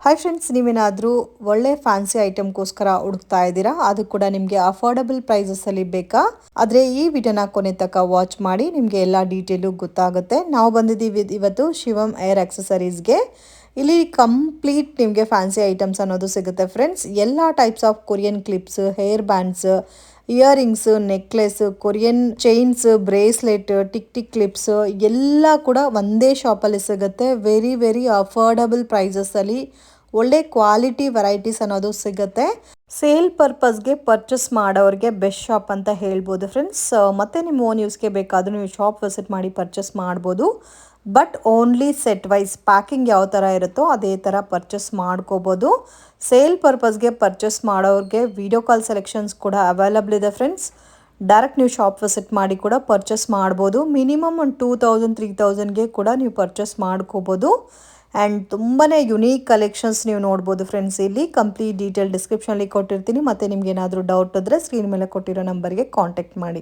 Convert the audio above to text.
Hi friends, ನೀವೇನಾದರೂ ಒಳ್ಳೆ fancy ಐಟಮ್ಗೋಸ್ಕರ ಹುಡುಕ್ತಾ ಇದ್ದೀರಾ, ಅದು ಕೂಡ ನಿಮಗೆ ಅಫೋರ್ಡಬಲ್ ಪ್ರೈಸಸಲ್ಲಿ ಬೇಕಾ? ಆದರೆ ಈ ವಿಡಿಯೋನ ಕೊನೆ ತನಕ ವಾಚ್ ಮಾಡಿ, ನಿಮಗೆ ಎಲ್ಲ ಡೀಟೇಲು ಗೊತ್ತಾಗುತ್ತೆ. ನಾವು ಬಂದಿದ್ದೀವಿ ಇವತ್ತು ಶಿವಮ್ ಏರ್ ಆಕ್ಸೆಸರೀಸ್ಗೆ. ಇಲ್ಲಿ ಕಂಪ್ಲೀಟ್ ನಿಮಗೆ ಫ್ಯಾನ್ಸಿ ಐಟಮ್ಸ್ ಅನ್ನೋದು ಸಿಗುತ್ತೆ ಫ್ರೆಂಡ್ಸ್. ಎಲ್ಲ types of Korean clips, hair bands, earrings, necklace, Korean chains, bracelet, tick clips ಎಲ್ಲ ಕೂಡ ಒಂದೇ ಶಾಪಲ್ಲಿ ಸಿಗುತ್ತೆ. ವೆರಿ ವೆರಿ ಅಫೋರ್ಡಬಲ್ ಪ್ರೈಸಸಲ್ಲಿ ಒಳ್ಳೆ ಕ್ವಾಲಿಟಿ ವೆರೈಟೀಸ್ ಅನ್ನೋದು ಸಿಗುತ್ತೆ. ಸೇಲ್ ಪರ್ಪಸ್ಗೆ ಪರ್ಚೇಸ್ ಮಾಡೋರಿಗೆ ಬೆಸ್ಟ್ ಶಾಪ್ ಅಂತ ಹೇಳ್ಬೋದು ಫ್ರೆಂಡ್ಸ್. ಮತ್ತೆ ನಿಮ್ಮ ಓನ್ ಯೂಸ್ಗೆ ಬೇಕಾದರೂ ನೀವು ಶಾಪ್ ವಿಸಿಟ್ ಮಾಡಿ ಪರ್ಚೇಸ್ ಮಾಡ್ಬೋದು. But only set wise packing ಯಾವ ಥರ ಇರುತ್ತೋ ಅದೇ ಥರ ಪರ್ಚೇಸ್ ಮಾಡ್ಕೋಬೋದು. ಸೇಲ್ ಪರ್ಪಸ್ಗೆ ಪರ್ಚೇಸ್ ಮಾಡೋರಿಗೆ ವಿಡಿಯೋ ಕಾಲ್ ಸೆಲೆಕ್ಷನ್ಸ್ ಕೂಡ ಅವೈಲಬಲ್ ಇದೆ ಫ್ರೆಂಡ್ಸ್. ಡೈರೆಕ್ಟ್ ನೀವು ಶಾಪ್ ವಿಸಿಟ್ ಮಾಡಿ ಕೂಡ ಪರ್ಚೇಸ್ ಮಾಡ್ಬೋದು. ಮಿನಿಮಮ್ ಒಂದು 2000-3000ಗೆ ಕೂಡ ನೀವು ಪರ್ಚೇಸ್ ಮಾಡ್ಕೋಬೋದು. ಆ್ಯಂಡ್ ತುಂಬಾ ಯುನೀಕ್ ಕಲೆಕ್ಷನ್ಸ್ ನೀವು ನೋಡ್ಬೋದು ಫ್ರೆಂಡ್ಸ್. ಇಲ್ಲಿ ಕಂಪ್ಲೀಟ್ ಡೀಟೇಲ್ ಡಿಸ್ಕ್ರಿಪ್ಷನಲ್ಲಿ ಕೊಟ್ಟಿರ್ತೀನಿ. ಮತ್ತು ನಿಮ್ಗೆ ಏನಾದರೂ ಡೌಟ್ ಇದ್ದರೆ ಸ್ಕ್ರೀನ್ ಮೇಲೆ ಕೊಟ್ಟಿರೋ ನಂಬರ್ಗೆ ಕಾಂಟ್ಯಾಕ್ಟ್ ಮಾಡಿ.